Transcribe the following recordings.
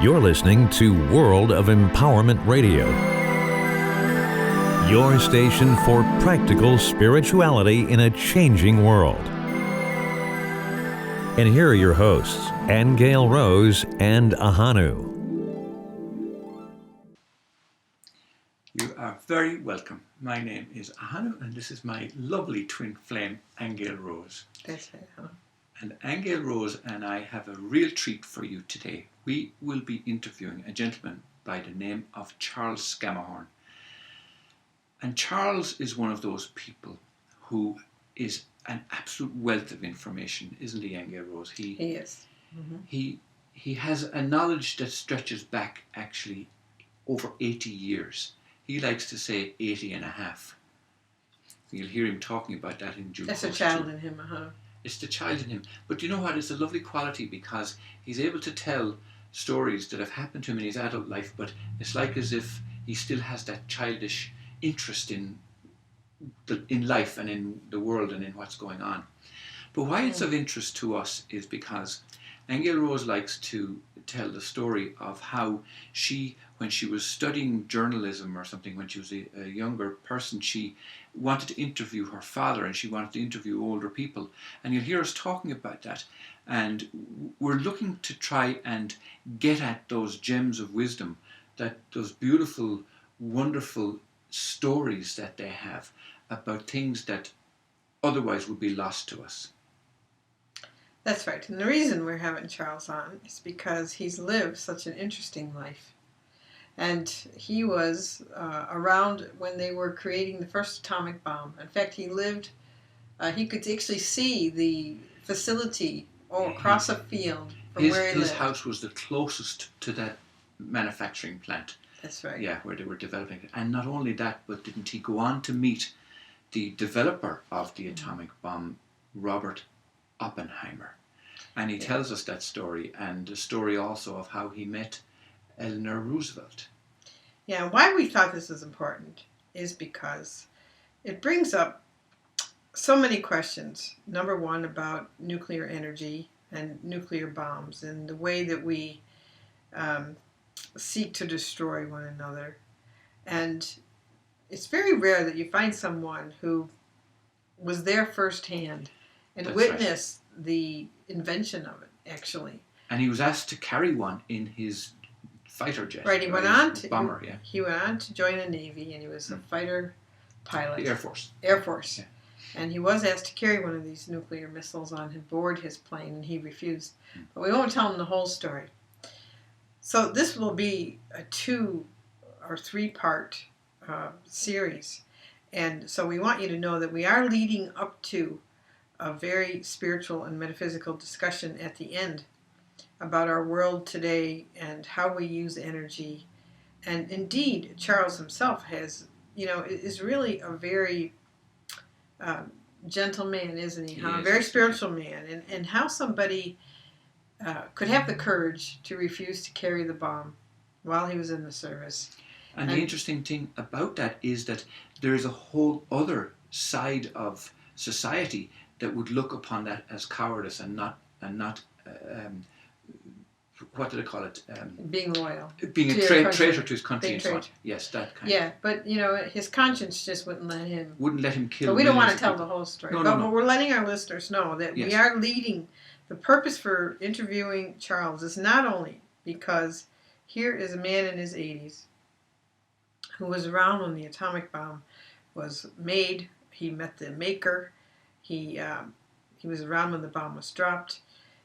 You're listening to World of Empowerment Radio, your station for practical spirituality in a changing world. And here are your hosts, Aingeal Rose and Ahonu. You are very welcome. My name is Ahonu, and this is my lovely twin flame, Aingeal Rose. That's right, huh? And Aingeal Rose and I have a real treat for you today. We will be interviewing a gentleman by the name of Charles Scamahorn. And Charles is one of those people who is an absolute wealth of information, isn't he, Aingeal Rose? He is. Mm-hmm. He has a knowledge that stretches back actually over 80 years. He likes to say 80 and a half. You'll hear him talking about that in due course. That's a child in him, It's the child in him. But you know what? It's a lovely quality because he's able to tell stories that have happened to him in his adult life, but it's like as if he still has that childish interest in life and in the world and in what's going on. But why it's of interest to us is because Aingeal Rose likes to tell the story of how she, when she was studying journalism or something, when she was a younger person, she wanted to interview her father and she wanted to interview older people. And you'll hear us talking about that. And we're looking to try and get at those gems of wisdom, that those beautiful, wonderful stories that they have about things that otherwise would be lost to us. That's right. And the reason we're having Charles on is because he's lived such an interesting life. And he was around when they were creating the first atomic bomb. In fact, he lived, he could actually see the facility across a field from where he lived. His house was the closest to that manufacturing plant. That's right. Yeah, where they were developing it. And not only that, but didn't he go on to meet the developer of the atomic bomb, Robert Oppenheimer? And he tells us that story, and the story also of how he met Eleanor Roosevelt. Yeah, why we thought this was important is because it brings up so many questions. Number one, about nuclear energy and nuclear bombs and the way that we seek to destroy one another. And it's very rare that you find someone who was there firsthand and That's witnessed the invention of it, actually. And he was asked to carry one in his fighter jet. Right, he went on to bomber, yeah. He went on to join the Navy, and he was a fighter pilot. The Air Force. Air Force. Yeah. And he was asked to carry one of these nuclear missiles on board his plane, and he refused. But we won't tell him the whole story. So this will be a 2 or 3 part series. And so we want you to know that we are leading up to a very spiritual and metaphysical discussion at the end about our world today and how we use energy. And indeed, Charles himself has, is really a very gentle man, isn't he? A very spiritual man. And how somebody could have the courage to refuse to carry the bomb while he was in the service. And the interesting thing about that is that there is a whole other side of society that would look upon that as cowardice and not what do they call it? Being loyal. Being a traitor to his country and so on. Yes, that kind of. Yeah, but his conscience just wouldn't let him. Wouldn't let him kill. But we don't want to tell the whole story. No, but we're letting our listeners know that we are leading. The purpose for interviewing Charles is not only because here is a man in his 80s who was around when the atomic bomb was made. He met the maker. He was around when the bomb was dropped.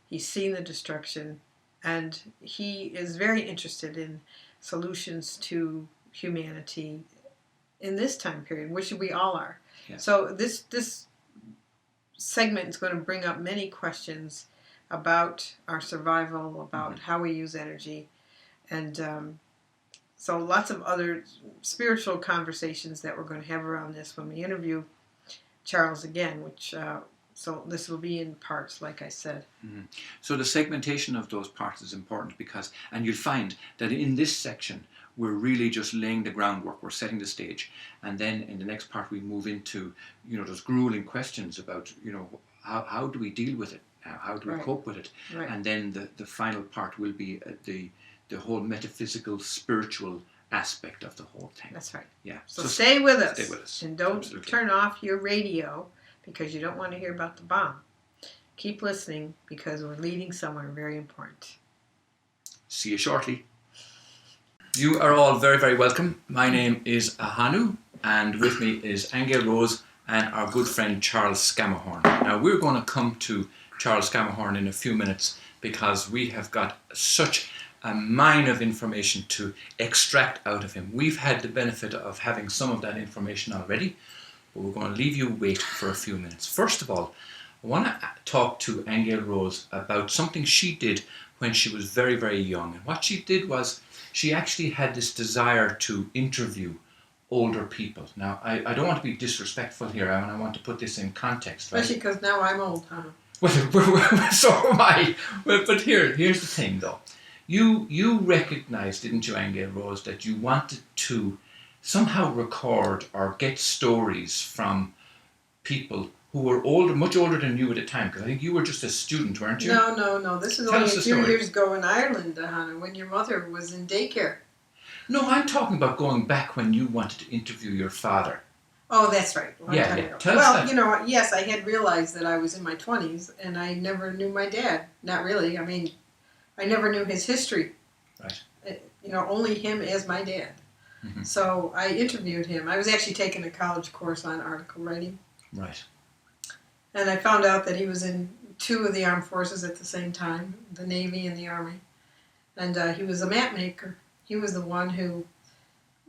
He's seen the destruction, and he is very interested in solutions to humanity in this time period, which we all are. Yeah. So this segment is going to bring up many questions about our survival, about how we use energy, and so lots of other spiritual conversations that we're going to have around this when we interview Charles again, which so this will be in parts, like I said. Mm-hmm. So the segmentation of those parts is important because, and you'll find that in this section we're really just laying the groundwork, we're setting the stage, and then in the next part we move into those grueling questions about how do we deal with it, how do we cope with it, and then the final part will be the the whole metaphysical, spiritual aspect of the whole thing. That's right. Yeah. So stay with us. Stay with us. And don't Absolutely. turn off your radio because you don't want to hear about the bomb. Keep listening because we're leading somewhere very important. See you shortly. You are all very, very welcome. My name is Ahonu, and with me is Aingeal Rose and our good friend Charles Scamahorn. Now, we're going to come to Charles Scamahorn in a few minutes because we have got such a mine of information to extract out of him. We've had the benefit of having some of that information already, but we're going to leave you wait for a few minutes. First of all, I want to talk to Aingeal Rose about something she did when she was very, very young. And what she did was she actually had this desire to interview older people. Now, I don't want to be disrespectful here, and I want to put this in context. Right? Especially because now I'm old, huh? Well, so am I. Well, but here's the thing, though. You recognised, didn't you, Aingeal Rose, that you wanted to somehow record or get stories from people who were older, much older than you at the time, because I think you were just a student, weren't you? No. This is Tell only us a the few story. years ago in Ireland, Hannah, when your mother was in daycare. No, I'm talking about going back when you wanted to interview your father. Oh, that's right. Yeah. Tell us Well, that. you know, yes, I had realized that I was in my 20s, and I never knew my dad. Not really. I mean, I never knew his history. Right. You know, only him as my dad. Mm-hmm. So I interviewed him. I was actually taking a college course on article writing. Right. And I found out that he was in 2 of the armed forces at the same time, the Navy and the Army. And he was a map maker. He was the one who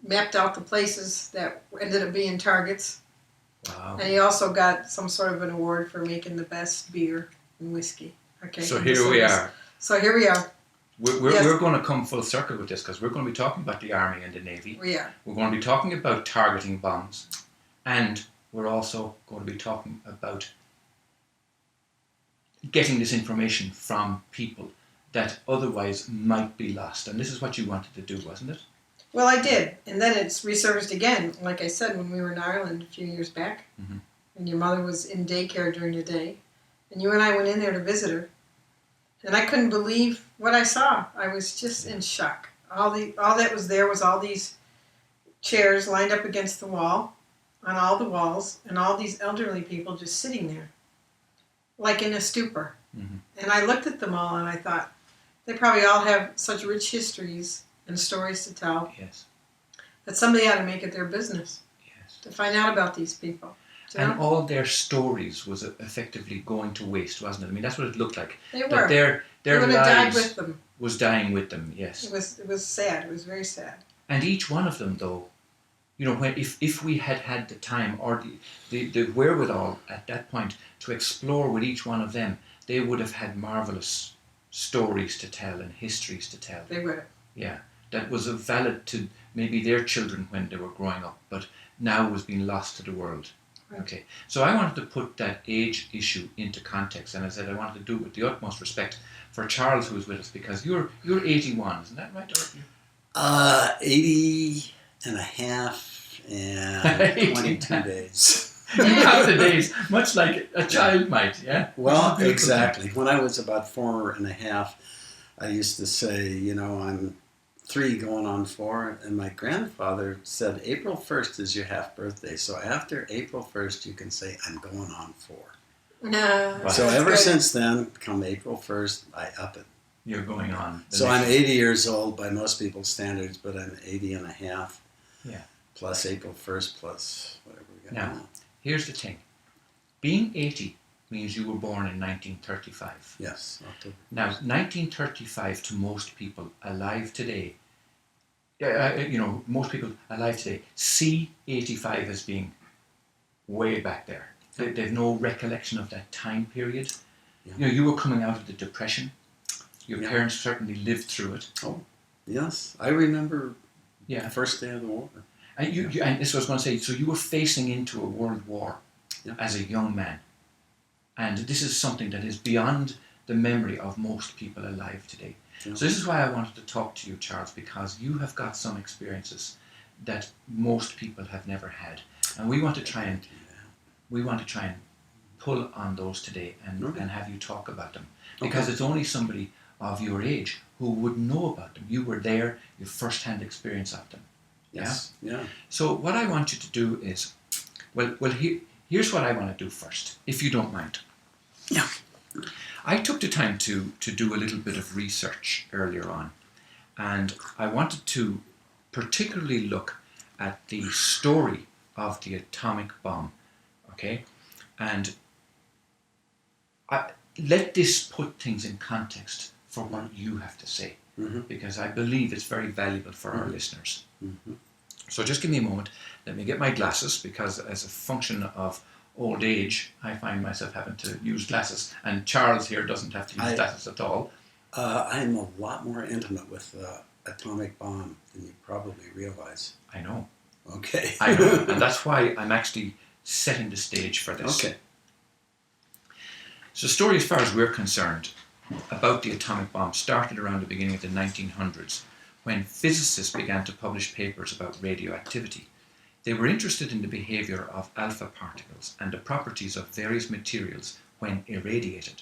mapped out the places that ended up being targets. Wow. And he also got some sort of an award for making the best beer and whiskey. Okay. So here we are. So here we are. We're going to come full circle with this because we're going to be talking about the Army and the Navy. We are. We're going to be talking about targeting bombs. And we're also going to be talking about getting this information from people that otherwise might be lost. And this is what you wanted to do, wasn't it? Well, I did. And then it's resurfaced again, like I said, when we were in Ireland a few years back. Mm-hmm. And your mother was in daycare during the day. And you and I went in there to visit her. And I couldn't believe what I saw. I was just in shock. All that was there was all these chairs lined up against the wall, on all the walls, and all these elderly people just sitting there, like in a stupor. Mm-hmm. And I looked at them all and I thought, they probably all have such rich histories and stories to tell. Yes. That somebody ought to make it their business. Yes. To find out about these people. You know? And all their stories was effectively going to waste, wasn't it? I mean, that's what it looked like. They were. That their They would have died lives with them. was dying with them, yes. It was sad. It was very sad. And each one of them, though, you know, if we had the time or the wherewithal at that point to explore with each one of them, they would have had marvellous stories to tell and histories to tell. They would have. Yeah, that was valid to maybe their children when they were growing up, but now was being lost to the world. Right. Okay, so I wanted to put that age issue into context, and I said I wanted to do it with the utmost respect for Charles, who's with us, because you're 81, isn't that right? 80 and a half and 22 days. You count the days, much like a child might, yeah? Well, exactly. When I was about 4 and a half, I used to say, you know, I'm 3 going on 4, and my grandfather said April 1st is your half birthday, so after April 1st you can say I'm going on 4. No. Right. So ever since then, come April 1st, I up it. You're going on. So I'm 80 years old by most people's standards, but I'm 80 and a half. Yeah. Plus April 1st, plus whatever we got now. Here's the thing. Being 80 means you were born in 1935. Yes, October. Now, 1935 to most people alive today, you know, most people alive today see 85 as being way back there. They've no recollection of that time period. Yeah. You know, you were coming out of the Depression. Your parents certainly lived through it. Oh, yes. I remember Yeah. the first day of the war. And and this was I was going to say, so you were facing into a world war as a young man. And this is something that is beyond the memory of most people alive today. Yeah. So this is why I wanted to talk to you, Charles, because you have got some experiences that most people have never had. And we want to try and pull on those today and have you talk about them. Because it's only somebody of your age who would know about them. You were there, you have first-hand experience of them. Yes. Yeah. So what I want you to do is, here's what I want to do first, if you don't mind. Yeah. I took the time to do a little bit of research earlier on, and I wanted to particularly look at the story of the atomic bomb, okay? And let this put things in context for what you have to say, because I believe it's very valuable for our listeners. So just give me a moment. Let me get my glasses, because as a function of old age, I find myself having to use glasses, and Charles here doesn't have to use glasses at all. I'm a lot more intimate with the atomic bomb than you probably realize. I know. Okay. I know, and that's why I'm actually setting the stage for this. Okay. So the story, as far as we're concerned, about the atomic bomb started around the beginning of the 1900s, when physicists began to publish papers about radioactivity. They were interested in the behavior of alpha particles and the properties of various materials when irradiated.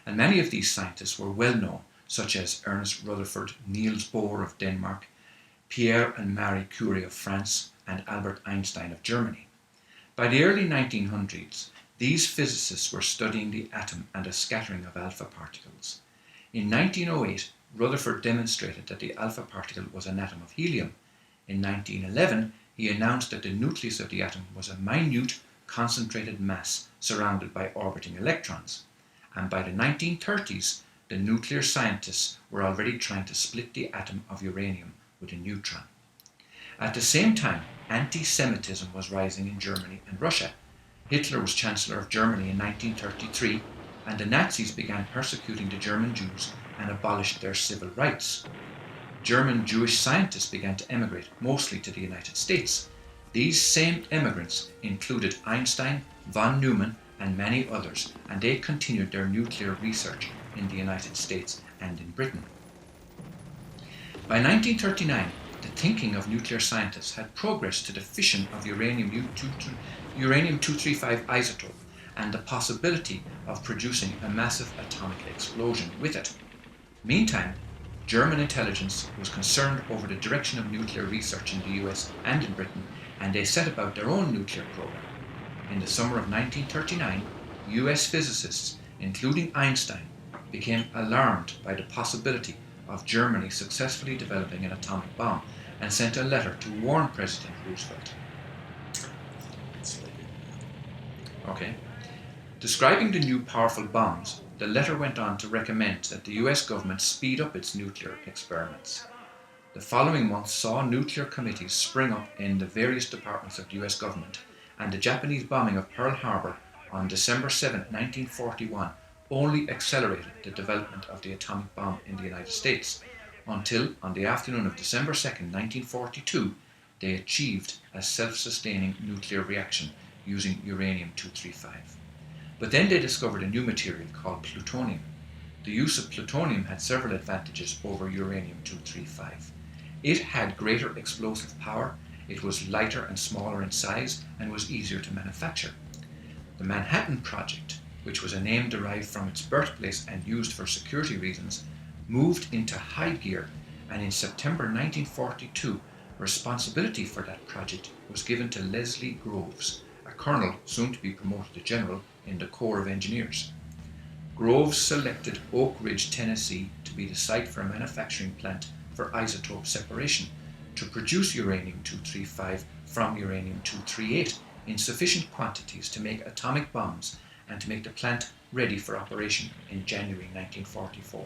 And many of these scientists were well known, such as Ernest Rutherford, Niels Bohr of Denmark, Pierre and Marie Curie of France, and Albert Einstein of Germany. By the early 1900s, these physicists were studying the atom and the scattering of alpha particles. In 1908, Rutherford demonstrated that the alpha particle was an atom of helium. In 1911, he announced that the nucleus of the atom was a minute, concentrated mass surrounded by orbiting electrons. And by the 1930s, the nuclear scientists were already trying to split the atom of uranium with a neutron. At the same time, anti-Semitism was rising in Germany and Russia. Hitler was Chancellor of Germany in 1933, and the Nazis began persecuting the German Jews and abolished their civil rights. German Jewish scientists began to emigrate, mostly to the United States. These same immigrants included Einstein, von Neumann, and many others, and they continued their nuclear research in the United States and in Britain. By 1939, the thinking of nuclear scientists had progressed to the fission of uranium-235 isotope and the possibility of producing a massive atomic explosion with it. Meantime, German intelligence was concerned over the direction of nuclear research in the US and in Britain, and they set about their own nuclear program. In the summer of 1939, US physicists, including Einstein, became alarmed by the possibility of Germany successfully developing an atomic bomb and sent a letter to warn President Roosevelt. Okay. Describing the new powerful bombs, the letter went on to recommend that the US government speed up its nuclear experiments. The following month saw nuclear committees spring up in the various departments of the US government, and the Japanese bombing of Pearl Harbor on December 7, 1941, only accelerated the development of the atomic bomb in the United States, until on the afternoon of December 2, 1942, they achieved a self-sustaining nuclear reaction using uranium-235. But then they discovered a new material called plutonium. The use of plutonium had several advantages over uranium-235. It had greater explosive power, it was lighter and smaller in size, and was easier to manufacture. The Manhattan Project, which was a name derived from its birthplace and used for security reasons, moved into high gear, and in September 1942, responsibility for that project was given to Leslie Groves, a colonel soon to be promoted to general in the Corps of Engineers. Groves selected Oak Ridge, Tennessee to be the site for a manufacturing plant for isotope separation to produce uranium-235 from uranium-238 in sufficient quantities to make atomic bombs and to make the plant ready for operation in January 1944.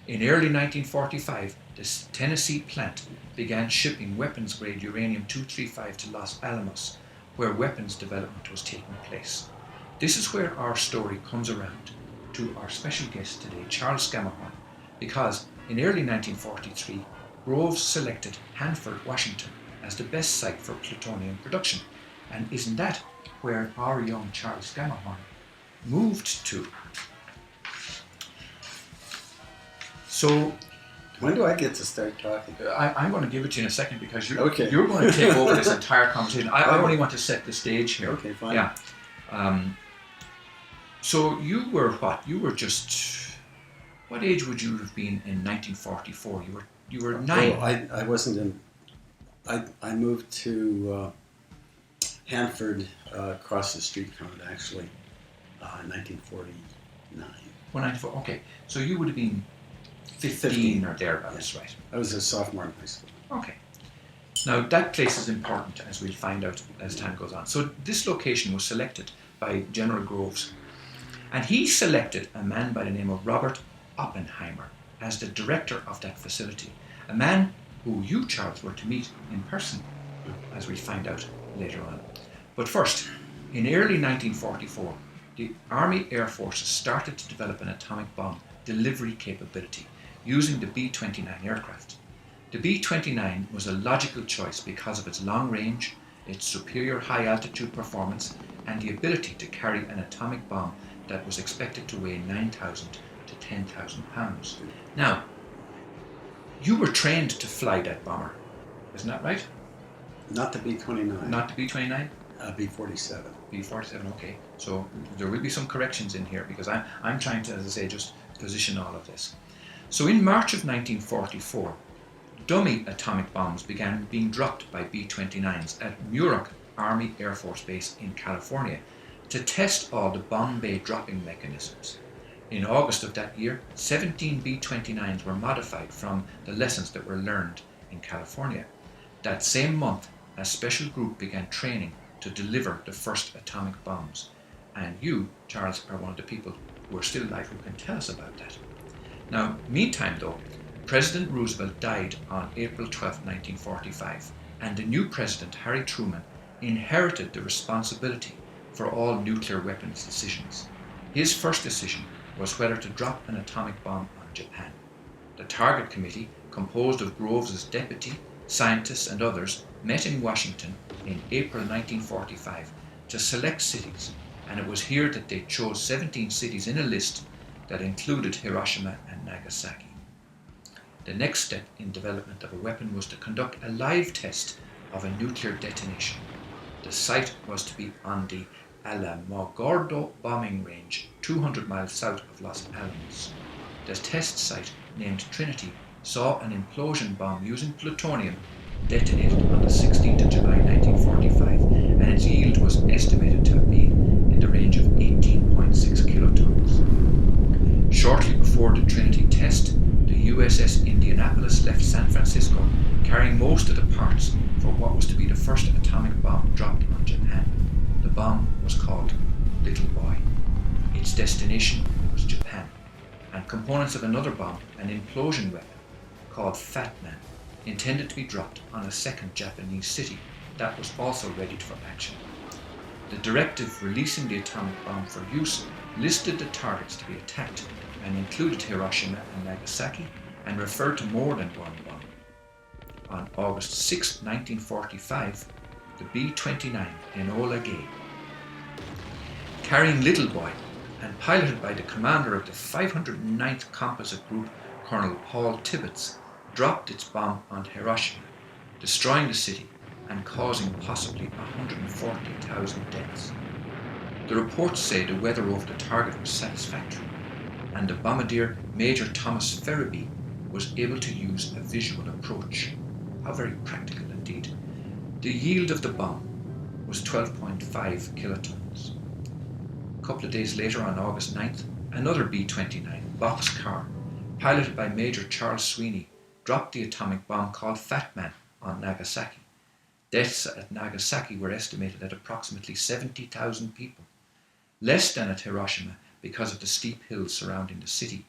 In early 1945, this Tennessee plant began shipping weapons-grade uranium-235 to Los Alamos, where weapons development was taking place. This is where our story comes around to our special guest today, Charles Scamahorn, because in early 1943, Groves selected Hanford, Washington as the best site for plutonium production. And isn't that where our young Charles Scamahorn moved to? So, when do I get to start talking? I'm going to give it to you in a second, because you're Okay. going to take over this entire conversation. I only want to set the stage here. Okay, fine. Yeah. So you were what? You were just What age would you have been in 1944? You were 9. Oh, I wasn't in. I moved to Hanford, across the street from it, actually, in 1949. 94. Okay, so you would have been 15 or thereabouts, Yeah. right? I was a sophomore in high school. Okay. Now that place is important, as we'll find out as time goes on. So this location was selected by General Groves, and he selected a man by the name of Robert Oppenheimer as the director of that facility, a man who you, Charles, were to meet in person, as we'll find out later on. But first, in early 1944, the Army Air Forces started to develop an atomic bomb delivery capability using the B-29 aircraft. The B-29 was a logical choice because of its long range, its superior high altitude performance, and the ability to carry an atomic bomb that was expected to weigh 9,000 to 10,000 pounds. Now, you were trained to fly that bomber, isn't that right? Not the B-29. Not the B-29? B-47. B-47, okay. So there will be some corrections in here because I'm trying to, as I say, just position all of this. So in March of 1944, dummy atomic bombs began being dropped by B-29s at Muroc Army Air Force Base in California to test all the bomb bay dropping mechanisms. In August of that year, 17 B-29s were modified from the lessons that were learned in California. That same month, a special group began training to deliver the first atomic bombs. And you, Charles, are one of the people who are still alive who can tell us about that. Now, meantime though, President Roosevelt died on April 12, 1945, and the new president, Harry Truman, inherited the responsibility for all nuclear weapons decisions. His first decision was whether to drop an atomic bomb on Japan. The Target Committee, composed of Groves' deputy, scientists and others, met in Washington in April 1945 to select cities, and it was here that they chose 17 cities in a list that included Hiroshima and Nagasaki. The next step in development of a weapon was to conduct a live test of a nuclear detonation. The site was to be on the Alamogordo bombing range, 200 miles south of Los Alamos. The test site, named Trinity, saw an implosion bomb using plutonium detonated on the 16th of July 1945, and its yield was estimated to have been in the range of 18.6 kilotons. Shortly before the Trinity test, the USS Indianapolis left San Francisco, carrying most of the parts for what was to be the first atomic bomb dropped on Japan. The bomb was called Little Boy. Its destination was Japan, and components of another bomb, an implosion weapon called Fat Man, intended to be dropped on a second Japanese city that was also readied for action. The directive releasing the atomic bomb for use listed the targets to be attacked and included Hiroshima and Nagasaki and referred to more than one bomb. On August 6, 1945, the B-29 Enola Gay, carrying Little Boy and piloted by the commander of the 509th Composite Group, Colonel Paul Tibbets, dropped its bomb on Hiroshima, destroying the city and causing possibly 140,000 deaths. The reports say the weather over the target was satisfactory, and the bombardier Major Thomas Ferriby was able to use a visual approach. How very practical indeed. The yield of the bomb was 12.5 kilotons. A couple of days later, on August 9th, another B-29 boxcar, piloted by Major Charles Sweeney, dropped the atomic bomb called Fat Man on Nagasaki. Deaths at Nagasaki were estimated at approximately 70,000 people, less than at Hiroshima because of the steep hills surrounding the city.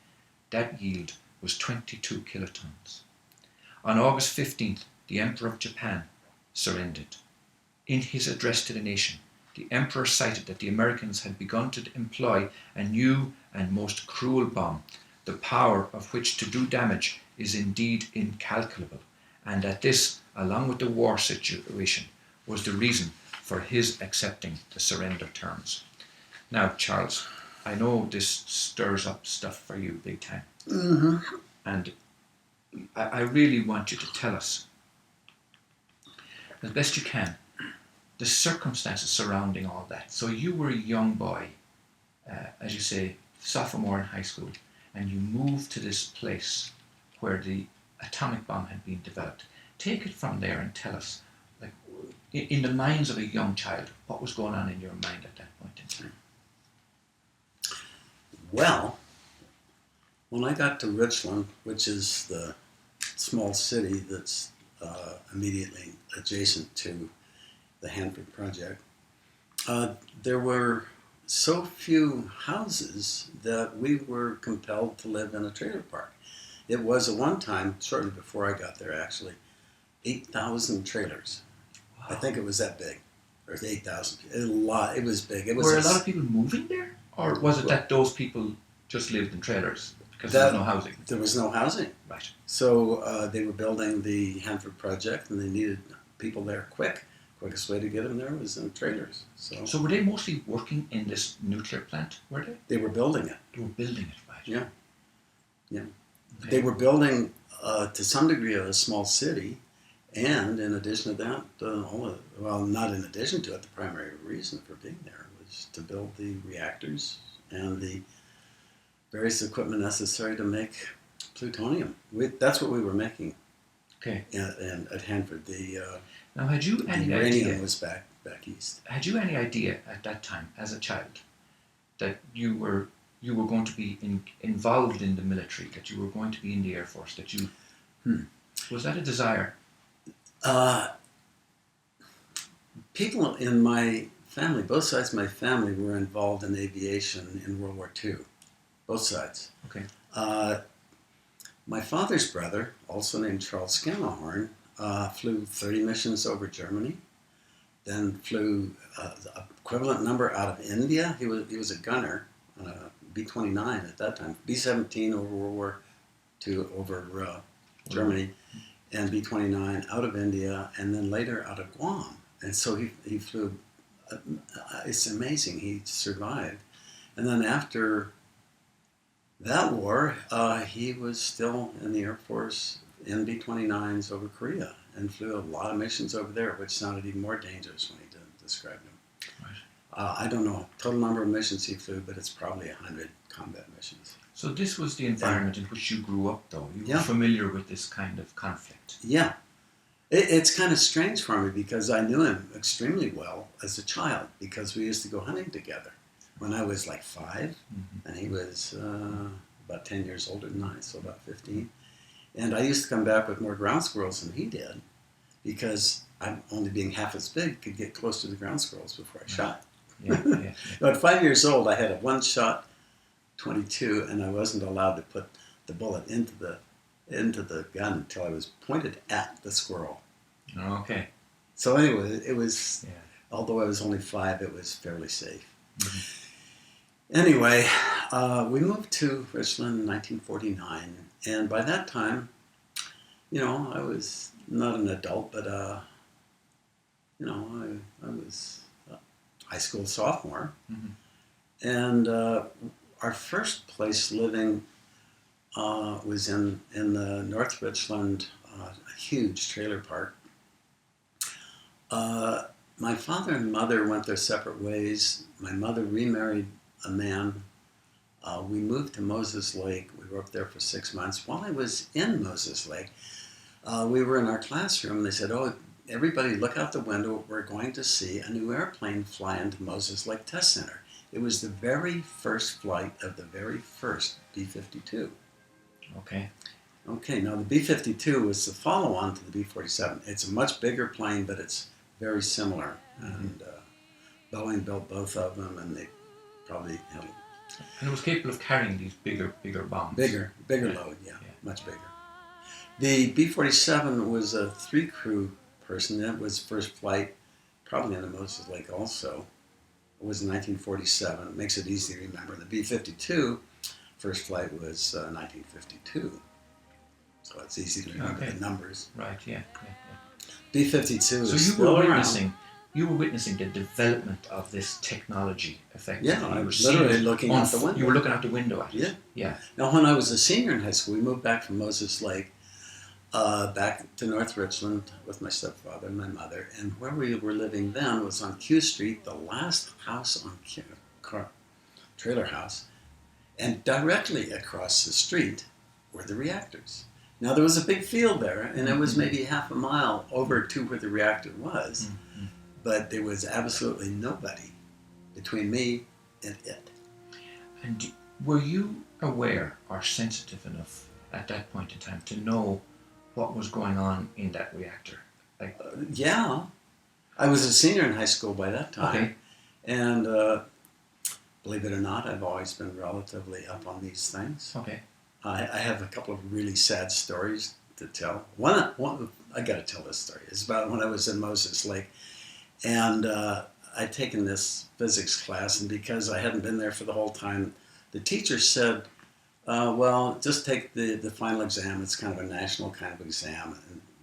That yield was 22 kilotons. On August 15th, the Emperor of Japan surrendered. In his address to the nation, the Emperor cited that the Americans had begun to employ a new and most cruel bomb, the power of which to do damage is indeed incalculable, and that this, along with the war situation, was the reason for his accepting the surrender terms. Now, Charles, I know this stirs up stuff for you big time. Mm-hmm. And I really want you to tell us, as best you can, the circumstances surrounding all that. So you were a young boy, as you say, sophomore in high school, and you moved to this place where the atomic bomb had been developed. Take it from there and tell us, like, in the minds of a young child, what was going on in your mind at that point in time? Well, when I got to Richland, which is the small city that's immediately adjacent to the Hanford Project, there were so few houses that we were compelled to live in a trailer park. It was at one time, shortly before I got there actually, 8,000 trailers. Wow. I think it was that big. Or 8,000. It was big. It was Were a lot of people moving there? Or was it that those people just lived in trailers because there was no housing? There was no housing. Right. So they were building the Hanford Project and they needed people there quick. Quickest way to get them there was in trailers. So were they mostly working in this nuclear plant, were they? They were building it. They were building it, right. Yeah. Yeah. Okay. They were building, to some degree, a small city. And in addition to that, not in addition to it, the primary reason for being there was to build the reactors and the various equipment necessary to make plutonium. That's what we were making. Okay. At Hanford, Now, had you any uranium idea? was back east. Had you any idea at that time, as a child, that you were going to be involved in the military, that you were going to be in the Air Force, that you was that a desire? People in my family, both sides of my family, were involved in aviation in World War II. Both sides. Okay. My father's brother, also named Charles Scamahorn, flew 30 missions over Germany, then flew the equivalent number out of India. He was a gunner, B-29 at that time, B-17 over World War II over Germany, and B-29 out of India, and then later out of Guam. And so he flew, it's amazing, he survived. And then after that war, he was still in the Air Force in B-29s over Korea and flew a lot of missions over there, which sounded even more dangerous when he described them. Right. I don't know total number of missions he flew, but it's probably 100 combat missions. So this was the environment in which you grew up, though. You were familiar with this kind of conflict. Yeah. It's kind of strange for me because I knew him extremely well as a child because we used to go hunting together when I was like 5, and he was about 10 years older than I, so about 15. And I used to come back with more ground squirrels than he did because I'm only being half as big, could get close to the ground squirrels before I shot. Yeah. At 5 years old, I had a one-shot .22, and I wasn't allowed to put the bullet into the gun until I was pointed at the squirrel. Okay. So anyway, it was, although I was only 5, it was fairly safe. Mm-hmm. Anyway, we moved to Richland in 1949, and by that time, I was not an adult, but, I was a high school sophomore. Mm-hmm. And our first place living was in the North Richland, a huge trailer park. My father and mother went their separate ways. My mother remarried a man. We moved to Moses Lake. We were up there for 6 months. While I was in Moses Lake, we were in our classroom. They said, "Oh, everybody look out the window. We're going to see a new airplane fly into Moses Lake Test Center." It was the very first flight of the very first B-52. Okay. Okay, now the B-52 was the follow-on to the B-47. It's a much bigger plane, but it's very similar. Mm-hmm. And Boeing built both of them, and they probably had... And it was capable of carrying these bigger bombs. Bigger load, much bigger. The B-47 was a 3-crew person. That was first flight, probably into Moses Lake also. It was in 1947. It makes it easy to remember. The B-52 first flight was 1952. So it's easy to remember the numbers. Right, yeah. B-52 is so still around. You were witnessing the development of this technology, effectively. Yeah, I was literally looking out the window. You were looking out the window at it. Yeah. Now, when I was a senior in high school, we moved back from Moses Lake, back to North Richland with my stepfather and my mother. And where we were living then was on Q Street, the last house on trailer house. And directly across the street were the reactors. Now, there was a big field there, and it was maybe half a mile over to where the reactor was, but there was absolutely nobody between me and it. And were you aware or sensitive enough at that point in time to know what was going on in that reactor? Like, yeah. I was a senior in high school by that time. Okay. And believe it or not, I've always been relatively up on these things. Okay. I have a couple of really sad stories to tell. One I got to tell this story. It's about when I was in Moses Lake, and I'd taken this physics class, and because I hadn't been there for the whole time, the teacher said, well, just take the final exam. It's kind of a national kind of exam,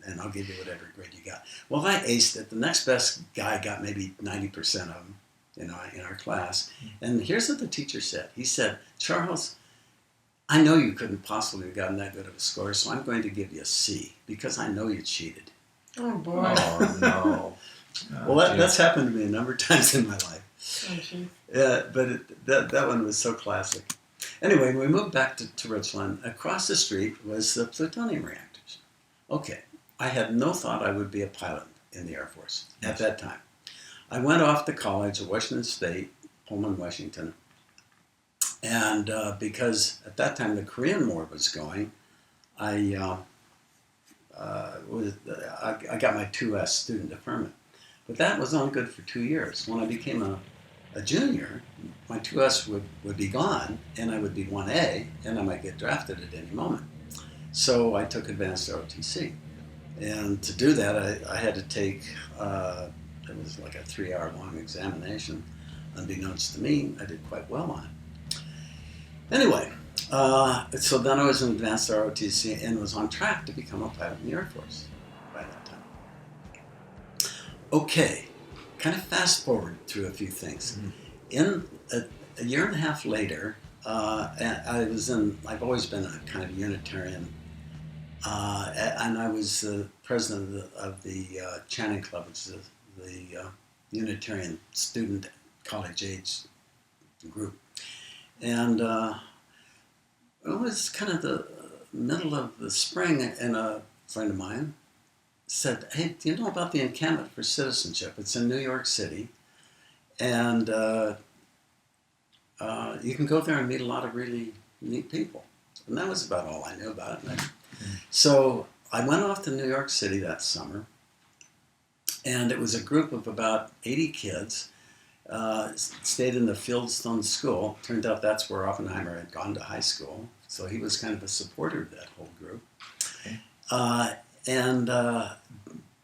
and I'll give you whatever grade you got. Well, I aced it. The next best guy got maybe 90% of them, in our class. And here's what the teacher said. He said, Charles, I know you couldn't possibly have gotten that good of a score, so I'm going to give you a C, because I know you cheated. Oh, boy. Oh, no. Well, that's happened to me a number of times in my life. Oh, geez. But that one was so classic. Anyway, we moved back to Richland. Across the street was the plutonium reactors. Okay, I had no thought I would be a pilot in the Air Force at that time. I went off to college at Washington State, Pullman, Washington, and because at that time the Korean War was going, I got my 2S student deferment. But that was only good for 2 years. When I became a junior, my 2S would be gone, and I would be 1A, and I might get drafted at any moment. So I took advanced ROTC. And to do that, I had to take, it was like a 3-hour-long examination. Unbeknownst to me, I did quite well on it. Anyway, so then I was in advanced ROTC and was on track to become a pilot in the Air Force by that time. Okay, kind of fast forward through a few things. In a year and a half later, I've always been a kind of Unitarian, and I was the president of the Channing Club, which is the Unitarian student college-age group. And it was kind of the middle of the spring, and a friend of mine said, hey, do you know about the Encampment for Citizenship? It's in New York City, and you can go there and meet a lot of really neat people. And that was about all I knew about it. So I went off to New York City that summer, and it was a group of about 80 kids, stayed in the Fieldstone School. Turned out that's where Oppenheimer had gone to high school, so he was kind of a supporter of that whole group. Okay. And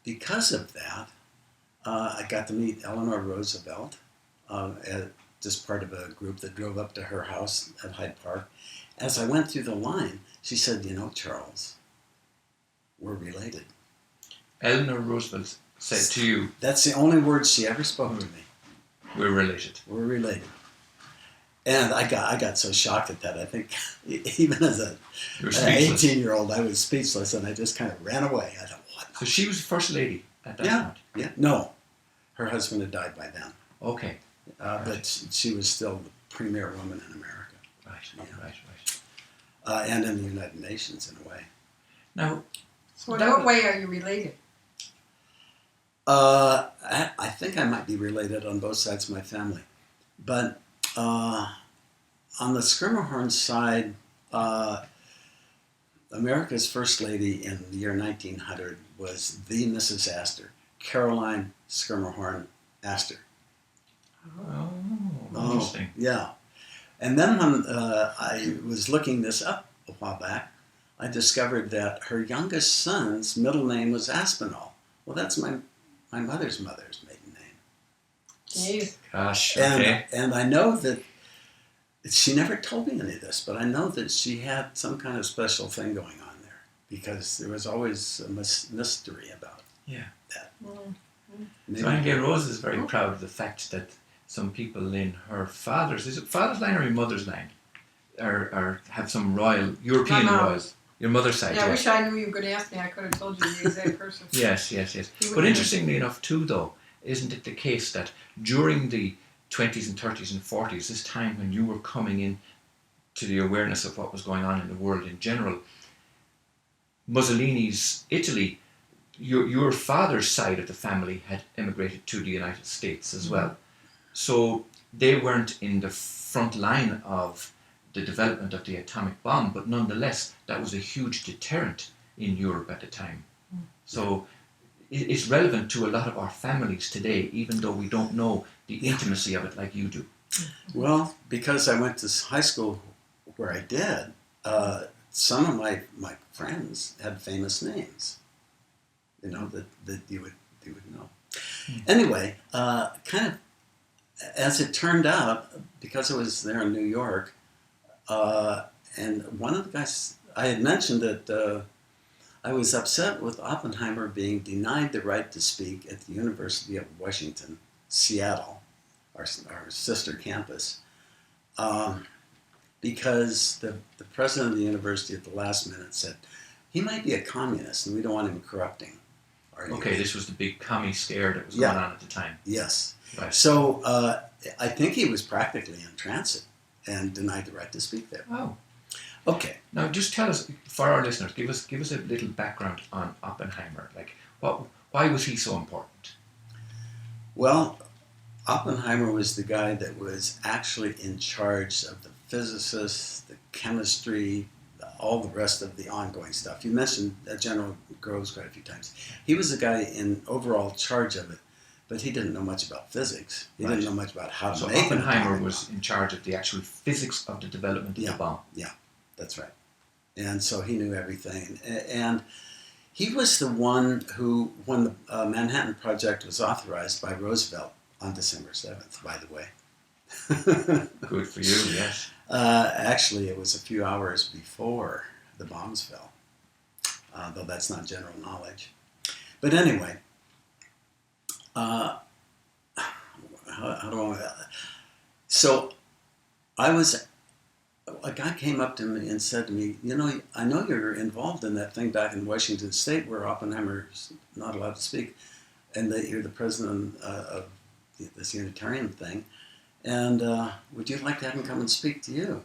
because of that, I got to meet Eleanor Roosevelt, just part of a group that drove up to her house at Hyde Park. As I went through the line, she said, you know, Charles, we're related. Eleanor Roosevelt said to you... That's the only words she ever spoke to me. We're related. We're related. And I got so shocked at that. I think even as an 18-year-old, I was speechless, and I just kind of ran away. I thought, what? So she was first lady at that point? Yeah. No. Her husband had died by then. Okay. Right. But she was still the premier woman in America. Right, yeah. right. And in the United Nations, in a way. Now, so in what way are you related? I think I might be related on both sides of my family. But on the Scamahorn side, America's first lady in the year 1900 was the Mrs. Astor, Caroline Scamahorn Astor. Oh, interesting. Yeah. And then when I was looking this up a while back, I discovered that her youngest son's middle name was Aspinall. Well, that's my mother's maiden name. Jeez. Gosh, okay. And I know that she never told me any of this, but I know that she had some kind of special thing going on there, because there was always a mystery about that. Mm-hmm. So Aingeal Rose is very proud of the fact that some people in her father's line or her mother's line, or have some royal, European royals. Your mother's side, yeah. I wish I knew you were going to ask me. I could have told you the exact person. Yes. But interestingly enough too, though, isn't it the case that during the 20s and 30s and 40s, this time when you were coming in to the awareness of what was going on in the world in general, Mussolini's Italy, your father's side of the family had emigrated to the United States as well. So they weren't in the front line of the development of the atomic bomb, but nonetheless, that was a huge deterrent in Europe at the time. So it's relevant to a lot of our families today, even though we don't know the intimacy of it like you do. Well, because I went to high school where I did, some of my friends had famous names, that you would know. Anyway, kind of as it turned out, because I was there in New York, and one of the guys, I had mentioned that I was upset with Oppenheimer being denied the right to speak at the University of Washington, Seattle, our sister campus, because the president of the university at the last minute said, he might be a communist and we don't want him corrupting our youth. Okay, this was the big commie scare that was going on at the time. Yes. Right. So I think he was practically in transit and denied the right to speak there. Oh. Okay. Now, just tell us, for our listeners, give us a little background on Oppenheimer. Like, why was he so important? Well, Oppenheimer was the guy that was actually in charge of the physicists, the chemistry, all the rest of the ongoing stuff. You mentioned General Groves quite a few times. He was the guy in overall charge of it, but he didn't know much about physics. He didn't know much about how to make an Oppenheimer atomic was bomb. in charge of the actual physics of the development of the bomb. Yeah, that's right. And so he knew everything. And he was the one who, when the Manhattan Project was authorized by Roosevelt on December 7th, by the way. Good for you, yes. Actually, it was a few hours before the bombs fell, though that's not general knowledge. But anyway, how do I... So a guy came up to me and said to me, I know you're involved in that thing back in Washington State where Oppenheimer's not allowed to speak, and that you're the president of this Unitarian thing. And would you like to have him come and speak to you?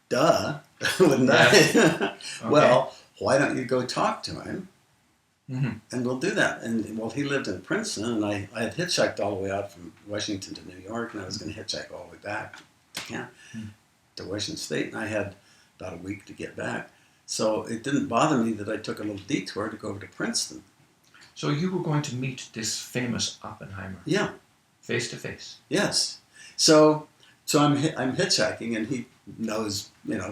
Duh, wouldn't I? Okay. Well, why don't you go talk to him? Mm-hmm. And we'll do that. And well, he lived in Princeton, and I had hitchhiked all the way out from Washington to New York, and I was going to hitchhike all the way back to Washington State, and I had about a week to get back. So it didn't bother me that I took a little detour to go over to Princeton. So you were going to meet this famous Oppenheimer? Yeah. Face to face? Yes. So I'm hitchhiking, and he knows,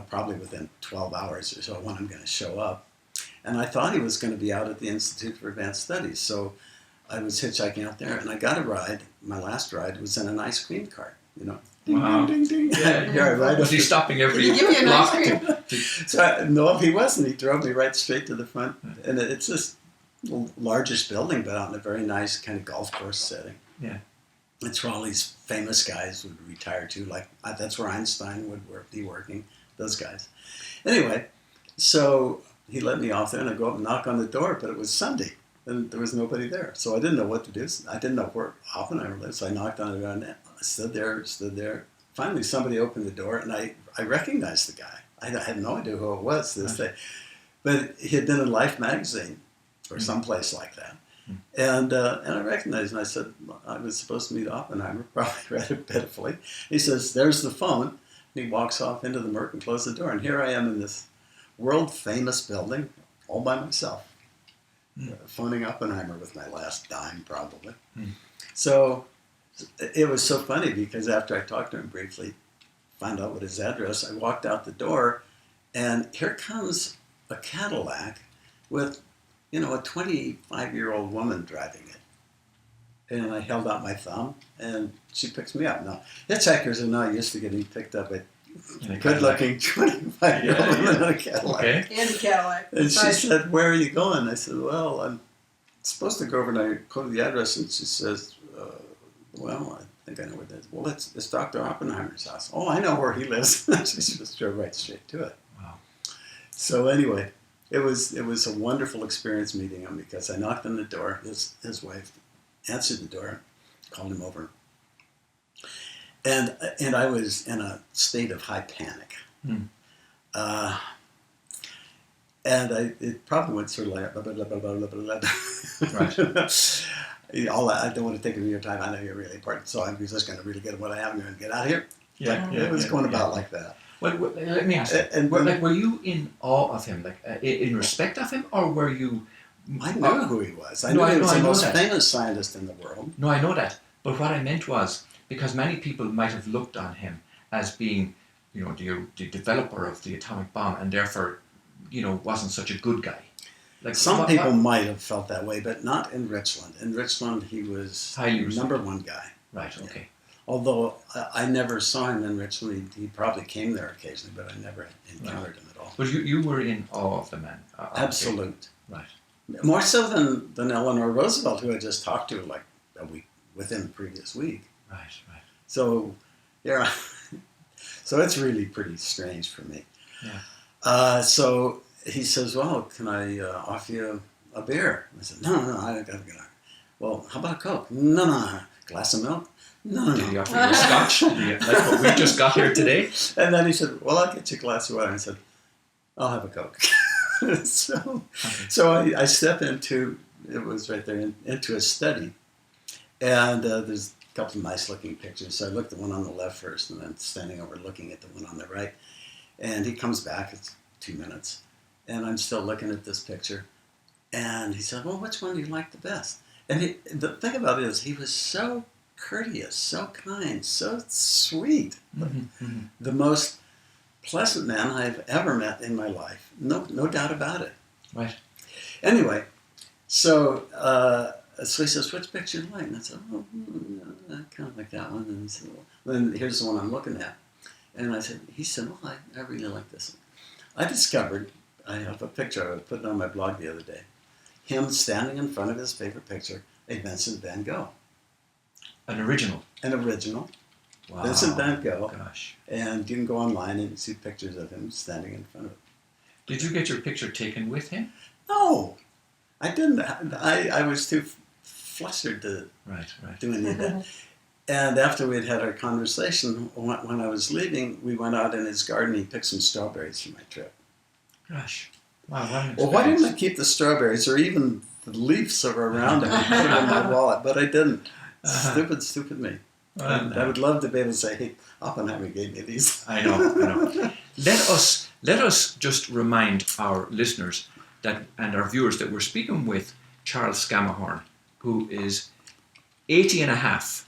probably within 12 hours or so when I'm going to show up. And I thought he was going to be out at the Institute for Advanced Studies. So I was hitchhiking out there, and I got a ride. My last ride was in an ice cream cart, Ding, wow. ding, ding, ding. Yeah. Right. Was he stopping every Did he give you an block? ice cream? So no, he wasn't. He drove me right straight to the front. And it's this largest building, but out in a very nice kind of golf course setting. Yeah. It's where all these famous guys would retire to. Like, that's where Einstein would be working, those guys. Anyway, so he let me off there, and I go up and knock on the door, but it was Sunday, and there was nobody there. So I didn't know what to do. I didn't know where Oppenheimer lived, so I knocked on the door, and I stood there. Finally, somebody opened the door, and I recognized the guy. I had no idea who it was to this day. But he had been in Life magazine or someplace like that. And I recognized him. I said, I was supposed to meet Oppenheimer, probably rather pitifully. He says, there's the phone. And he walks off into the murk and closes the door. And here I am in this world-famous building all by myself, phoning Oppenheimer with my last dime, probably. So it was so funny because after I talked to him briefly, found out what his address, I walked out the door, and here comes a Cadillac with a 25-year-old woman driving it. And I held out my thumb, and she picks me up. Now, hitchhikers are not used to getting picked up at good-looking 25-year-old woman in a Cadillac. Okay. And a Cadillac. And she said, where are you going? I said, well, I'm supposed to go over and I go to the address. And she says, well, I think I know where that is. Well, it's Dr. Oppenheimer's house. Oh, I know where he lives. She just drove right straight to it. Wow. So anyway, it was a wonderful experience meeting him because I knocked on the door. His wife answered the door, called him over, and I was in a state of high panic Mm. And it probably went sort of like blah, blah, blah, blah, blah, blah, blah. Right. I don't want to take any of your time. I know you're really important, so I'm just going to really get at what I have. I'm going to get out of here. It was going about like that. Well, let me ask you. Were you in awe of him, in respect of him, or were you? I knew who he was. I knew he was the most famous scientist in the world. No, I know that. But what I meant was, because many people might have looked on him as being, the developer of the atomic bomb, and therefore, wasn't such a good guy. Some people might have felt that way, but not in Richland. In Richland, he was highly number one guy. Right. Okay. Yeah. Although I never saw him in Richland, he probably came there occasionally, but I never encountered him at all. But you were in awe of the man. Absolute. Right. More so than Eleanor Roosevelt, who I just talked to like a week within the previous week. Right. So, yeah. So it's really pretty strange for me. Yeah. So he says, "Well, can I offer you a beer?" I said, "No, I gotta get out." "Well, how about a Coke?" No. "Glass of milk?" No. Did he offer you a scotch? Like what we just got here today? And then he said, "Well, I'll get you a glass of water." I said, "I'll have a Coke." So I step into, it was right there, into a study. And there's a couple of nice looking pictures. So I looked at the one on the left first, and then standing over looking at the one on the right. And he comes back, it's 2 minutes. And I'm still looking at this picture. And he said, "Well, which one do you like the best?" And the thing about it is, he was so courteous, so kind, so sweet. Mm-hmm. The most pleasant man I've ever met in my life. No doubt about it. Right. Anyway, so he says, "Which picture do you like?" And I said, "Oh, I kind of like that one." And he said, "Well, then here's the one I'm looking at." And he said, "Well, I really like this one." I discovered, I have a picture, I put it on my blog the other day, him standing in front of his favorite picture, a Vincent van Gogh. An original. Wow. Vincent van Gogh. Gosh. And you can go online and see pictures of him standing in front of it. Did you get your picture taken with him? No, I didn't. I was too flustered to do any of that. And after we'd had our conversation, when I was leaving, we went out in his garden. He picked some strawberries for my trip. Gosh. Wow, what an experience. Well, why didn't I keep the strawberries or even the leaves that were around them and put it in my wallet? But I didn't. Stupid me. I would love to be able to say, "Hey, Oppenheimer gave me these." I know. Let us just remind our listeners and our viewers that we're speaking with Charles Scamahorn, who is 80 and a half,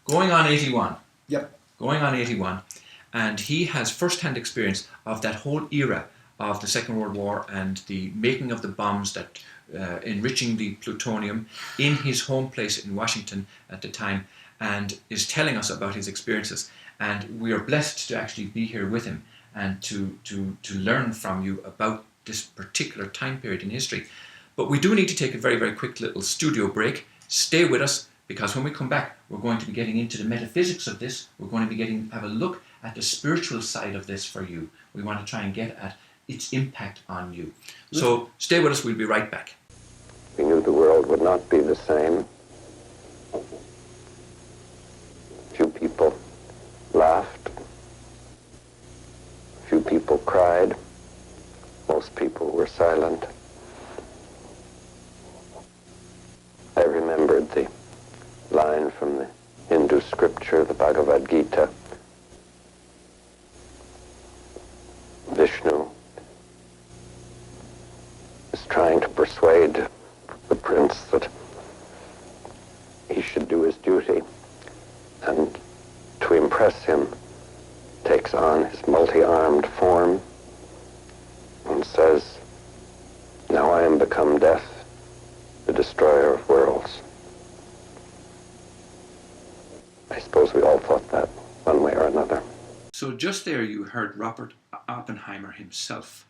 going on 81. Yep. Going on 81. And he has first-hand experience of that whole era of the Second World War and the making of the bombs, that enriching the plutonium in his home place in Washington at the time, and is telling us about his experiences. And we are blessed to actually be here with him and to learn from you about this particular time period in history. But we do need to take a very, very quick little studio break. Stay with us, because when we come back, we're going to be getting into the metaphysics of this. We're going to be have a look at the spiritual side of this for you. We want to try and get at its impact on you. So stay with us. We'll be right back. We knew the world would not be the same. Few people laughed. Few people cried. Most people were silent. I remembered the line from the Hindu scripture, the Bhagavad Gita. Vishnu is trying to persuade the prince that he should do his duty, and to impress him takes on his multi-armed form and says, "Now I am become death, the destroyer of worlds." I suppose we all thought that one way or another. So just there you heard Robert Oppenheimer himself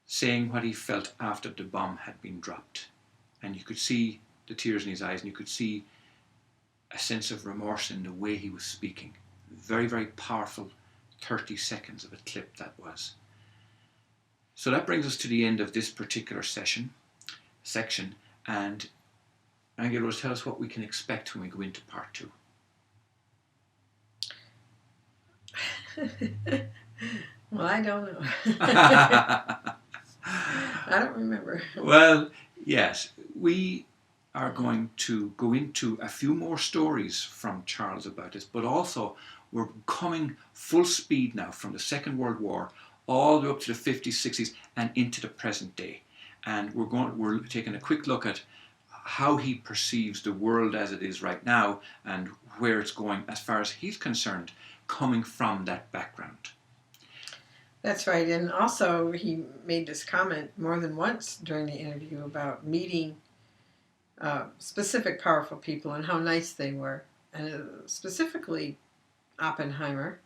saying what he felt after the bomb had been dropped. And you could see the tears in his eyes, and you could see a sense of remorse in the way he was speaking. Very, very powerful 30 seconds of a clip that was. So that brings us to the end of this particular section, and Aingeal Rose, tell us what we can expect when we go into part 2. Well, I don't know. I don't remember. Well, yes, we are going to go into a few more stories from Charles about this, but also we're coming full speed now from the Second World War all the way up to the 50s, 60s, and into the present day. And we're taking a quick look at how he perceives the world as it is right now and where it's going as far as he's concerned, coming from that background. That's right. And also he made this comment more than once during the interview about meeting specific powerful people and how nice they were. And specifically Oppenheimer,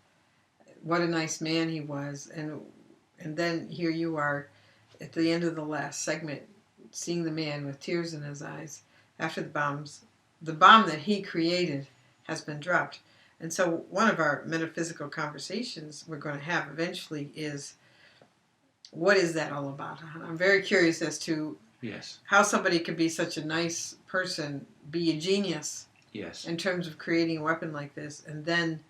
what a nice man he was. And then here you are at the end of the last segment, seeing the man with tears in his eyes after the bomb that he created has been dropped. And so one of our metaphysical conversations we're going to have eventually is, what is that all about? I'm very curious as to how somebody could be such a nice person, be a genius in terms of creating a weapon like this, and then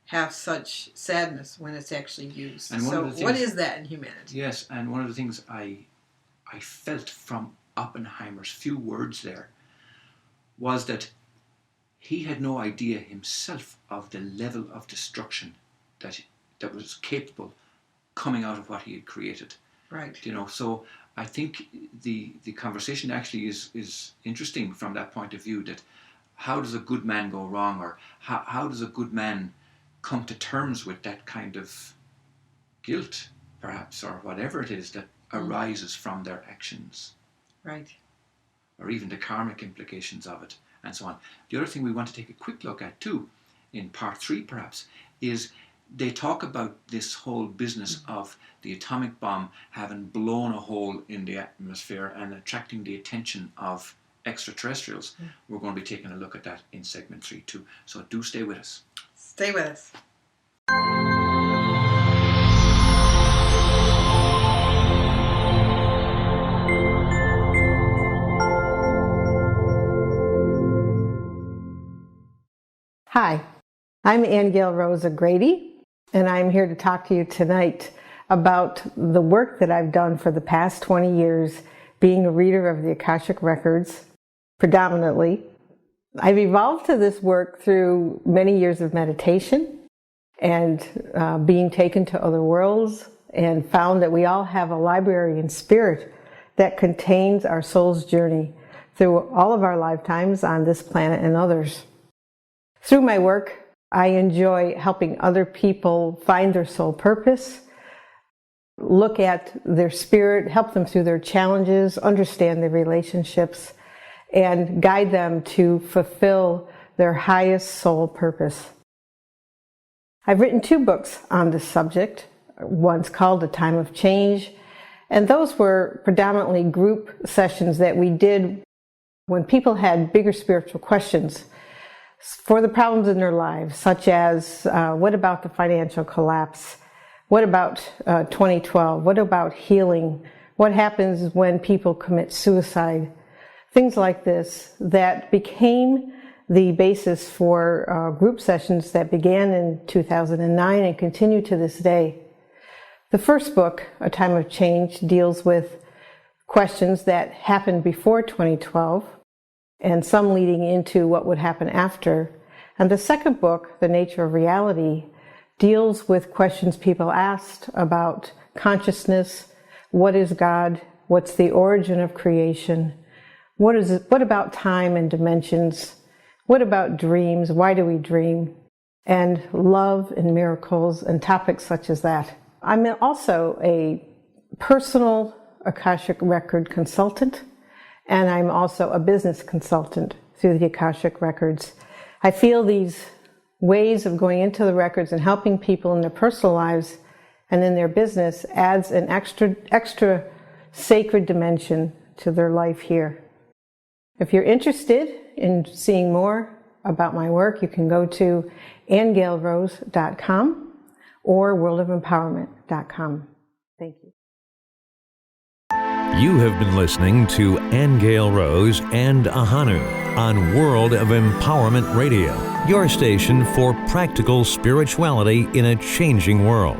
have such sadness when it's actually used. And so what is that in humanity? Yes, and one of the things I felt from Oppenheimer's few words there was that he had no idea himself of the level of destruction that was capable coming out of what he had created. Right. So I think the conversation actually is interesting from that point of view, that how does a good man go wrong, or how does a good man come to terms with that kind of guilt, perhaps, or whatever it is that arises from their actions. Right. Or even the karmic implications of it, and so on. The other thing we want to take a quick look at too, in part 3 perhaps, is they talk about this whole business of the atomic bomb having blown a hole in the atmosphere and attracting the attention of extraterrestrials. We're going to be taking a look at that in segment 3 too. So do stay with us. Stay with us. Hi, I'm Aingeal Rose of Grady, and I'm here to talk to you tonight about the work that I've done for the past 20 years, being a reader of the Akashic Records, predominantly. I've evolved to this work through many years of meditation and being taken to other worlds, and found that we all have a library in spirit that contains our soul's journey through all of our lifetimes on this planet and others. Through my work, I enjoy helping other people find their soul purpose, look at their spirit, help them through their challenges, understand their relationships, and guide them to fulfill their highest soul purpose. I've written 2 books on this subject. One's called A Time of Change, and those were predominantly group sessions that we did when people had bigger spiritual questions for the problems in their lives, such as what about the financial collapse? What about 2012? What about healing? What happens when people commit suicide? Things like this that became the basis for group sessions that began in 2009 and continue to this day. The first book, A Time of Change, deals with questions that happened before 2012 and some leading into what would happen after. And the second book, The Nature of Reality, deals with questions people asked about consciousness, what is God, what's the origin of creation, what about time and dimensions, what about dreams, why do we dream, and love and miracles and topics such as that. I'm also a personal Akashic Record consultant, and I'm also a business consultant through the Akashic Records. I feel these ways of going into the records and helping people in their personal lives and in their business adds an extra sacred dimension to their life here. If you're interested in seeing more about my work, you can go to aingealrose.com or worldofempowerment.com. Thank you. You have been listening to Aingeal Rose and Ahonu on World of Empowerment Radio, your station for practical spirituality in a changing world.